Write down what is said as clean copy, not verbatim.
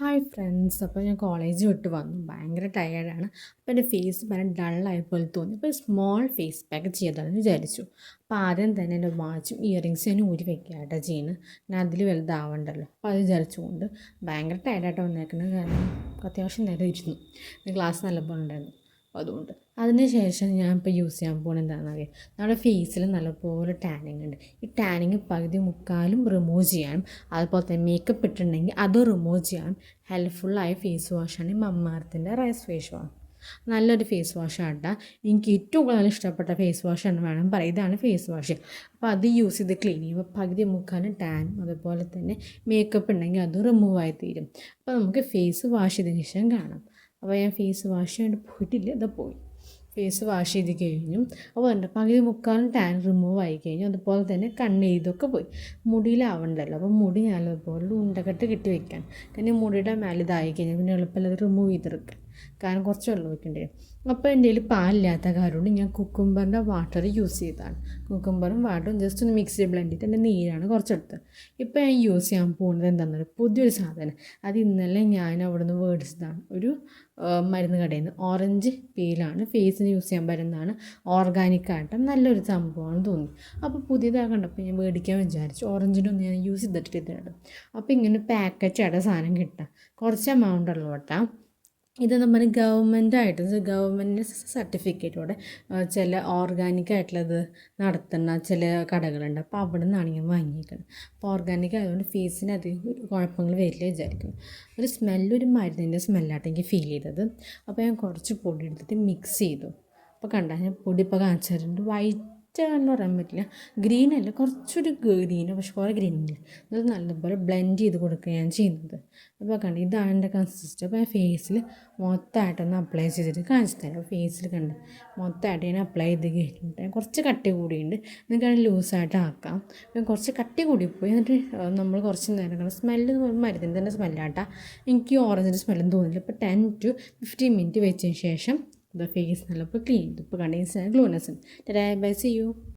Hi friends, അപ്പോൾ ഞാൻ college വിട്ട് വന്നു. ഭയങ്കര ടയേർഡാണ്. അപ്പോൾ എൻ്റെ ഫേസ് ഭയങ്കര ഡള്ളായ പോലെ തോന്നി. അപ്പോൾ സ്മോൾ ഫേസ് പാക്ക് ചെയ്താലെന്ന് വിചാരിച്ചു. അപ്പോൾ ആദ്യം തന്നെ എൻ്റെ വാച്ചും ഇയറിങ്സും ഞാൻ ഊരി വെക്കാട്ടോ ചെയ്യുന്നത്. ഞാൻ അതിൽ വലുതാവണ്ടല്ലോ. അപ്പോൾ അത് വിചാരിച്ചുകൊണ്ട് ഭയങ്കര ടയർഡായിട്ട് വന്നേക്കുന്നത്. കാരണം അത്യാവശ്യം നേരം ഇരുന്നു. ക്ലാസ് നല്ലപോലെ ഉണ്ടായിരുന്നു. അപ്പോൾ അതുകൊണ്ട് അതിന് ശേഷം ഞാൻ ഇപ്പോൾ യൂസ് ചെയ്യാൻ പോകുന്നത് എന്താണെന്ന് അറിയാം. നമ്മുടെ ഫേസിൽ നല്ലപോലെ ടാനിങ് ഉണ്ട്. ഈ ടാനിങ് പകുതി മുക്കാലും റിമൂവ് ചെയ്യാനും അതുപോലെ തന്നെ മേക്കപ്പ് ഇട്ടിട്ടുണ്ടെങ്കിൽ അത് റിമൂവ് ചെയ്യാനും ഹെൽപ്ഫുള്ളായ ഫേസ് വാഷാണ് ഈ മമ്മാർത്തിൻ്റെ റൈസ് ഫേസ് വാഷ്. നല്ലൊരു ഫേസ് വാഷാണ്. എനിക്ക് ഏറ്റവും കൂടുതൽ ഇഷ്ടപ്പെട്ട ഫേസ് വാഷാണ് വേണം പറയാം. ഇതാണ് ഫേസ് വാഷ്. അപ്പോൾ അത് യൂസ് ചെയ്ത് ക്ലീൻ ചെയ്യുമ്പോൾ പകുതി മുക്കാലും ടാനും അതുപോലെ തന്നെ മേക്കപ്പ് ഉണ്ടെങ്കിൽ അത് റിമൂവ് ആയി തീരും. അപ്പോൾ നമുക്ക് ഫേസ് വാഷ് ചെയ്തതിന് ശേഷം കാണാം. അപ്പോൾ ഞാൻ ഫേസ് വാഷ് ചെയ്യാണ്ട് പോയിട്ടില്ല, അത് പോയി ഫേസ് വാഷ് ചെയ്ത് കഴിഞ്ഞു. അപ്പോൾ എൻ്റെ പകുതി മുക്കാലും ടാൻ റിമൂവ് ആയി കഴിഞ്ഞു. അതുപോലെ തന്നെ കണ്ണെഴുതൊക്കെ പോയി. മുടിയിലാവണ്ടല്ലോ, അപ്പോൾ മുടി നല്ലതുപോലെ ഉണ്ടക്കെട്ട് കെട്ടി വെക്കാൻ. കാരണം മുടിയുടെ മേലെ ഇതായി കഴിഞ്ഞാൽ പിന്നെ എളുപ്പമല്ല അത് റിമൂവ് ചെയ്തെടുക്കാൻ. കാരണം കുറച്ച് വെള്ളം ഒഴിക്കേണ്ടി വരും. അപ്പോൾ എൻ്റെ കയ്യിൽ പാലില്ലാത്ത കാരണം ഞാൻ കുക്കുംബറിൻ്റെ വാട്ടർ യൂസ് ചെയ്തതാണ്. കുക്കുംബറും വാട്ടറും ജസ്റ്റ് ഒന്ന് മിക്സ് ചെയ്ത് ബ്ലെൻഡ് ചെയ്തിട്ട് എൻ്റെ നീരാണ് കുറച്ചെടുത്തത്. ഇപ്പോൾ ഞാൻ യൂസ് ചെയ്യാൻ പോകുന്നത് എന്താണെന്ന് പറയുക, പുതിയൊരു സാധനം. അത് ഇന്നലെ ഞാൻ അവിടെ നിന്ന് മേടിച്ചതാണ്. ഒരു മരുന്ന് കടയിൽ നിന്ന് ഓറഞ്ച് പീലാണ് ഫേസിന് യൂസ് ചെയ്യാൻ പറ്റുന്നതാണ്. ഓർഗാനിക്കായിട്ട് നല്ലൊരു സംഭവമാണെന്ന് തോന്നി. അപ്പോൾ പുതിയതാണ് കണ്ടപ്പോൾ ഞാൻ മേടിക്കാൻ വിചാരിച്ചു. ഓറഞ്ചിനൊന്നും ഞാൻ യൂസ് ചെയ്തിട്ടില്ല. അപ്പോൾ ഇങ്ങനെ പാക്കറ്റായിട്ട് സാധനം കിട്ടാം. കുറച്ച് എമൗണ്ട് ഉള്ളൂ കേട്ടോ. ഇത് നമ്മൾ ഗവൺമെൻറ്റിൻ്റെ സർട്ടിഫിക്കറ്റോടെ ചില ഓർഗാനിക്കായിട്ടുള്ളത് നടത്തുന്ന ചില കടകളുണ്ട്. അപ്പോൾ അവിടെ നിന്നാണ് ഞാൻ വാങ്ങിയിരിക്കുന്നത്. അപ്പോൾ ഓർഗാനിക് ആയതുകൊണ്ട് ഫേസിന് അധികം കുഴപ്പങ്ങൾ വരില്ല വിചാരിക്കുന്നു. ഒരു സ്മെല്ലൊരു മരുന്നിൻ്റെ സ്മെല്ലായിട്ട് എനിക്ക് ഫീൽ ചെയ്തത്. അപ്പോൾ ഞാൻ കുറച്ച് പൊടി എടുത്തിട്ട് മിക്സ് ചെയ്തു. അപ്പോൾ കണ്ടാൽ ഞാൻ പൊടി ഇപ്പോൾ കാണിച്ചു തരുന്നുണ്ട്. വൈറ്റ് എന്ന് പറയാൻ പറ്റില്ല, ഗ്രീൻ അല്ല, കുറച്ചൊരു ഗ്രീന്, പക്ഷെ കുറേ ഗ്രീനില്ല. അത് നല്ലപോലെ ബ്ലെൻഡ് ചെയ്ത് കൊടുക്കുക ഞാൻ ചെയ്യുന്നത്. അപ്പോൾ കണ്ട് ഇതാണ് എൻ്റെ കൺസിസ്റ്റൻസി. അപ്പോൾ ഞാൻ ഫേസിൽ മൊത്തമായിട്ടൊന്ന് അപ്ലൈ ചെയ്തിട്ട് കാണിച്ചു തരാം. അപ്പോൾ ഫേസിൽ കണ്ട് മൊത്തമായിട്ട് ഞാൻ അപ്ലൈ ചെയ്ത് കഴിഞ്ഞിട്ട് കുറച്ച് കട്ടി കൂടിയുണ്ട്. നിങ്ങൾക്ക് ലൂസായിട്ട് ആക്കാം. ഞാൻ കുറച്ച് കട്ടി കൂടിപ്പോയി. എന്നിട്ട് നമ്മൾ കുറച്ച് നേരം സ്മെല്ല് മരുന്നിൻ്റെ തന്നെ സ്മെല്ലാട്ടാ. എനിക്ക് ഓറഞ്ചിൻ്റെ സ്മെല്ലൊന്നും തോന്നില്ല. ഇപ്പോൾ 10 to 15 മിനിറ്റ് വെച്ചതിന് ശേഷം ഫേസ് നല്ലപ്പോൾ ക്ലീൻ ചെയ്തു. ഇപ്പോൾ കണ്ടെങ്കിൽ ഗ്ലോനെസ് ഉണ്ട്. Bye, see U.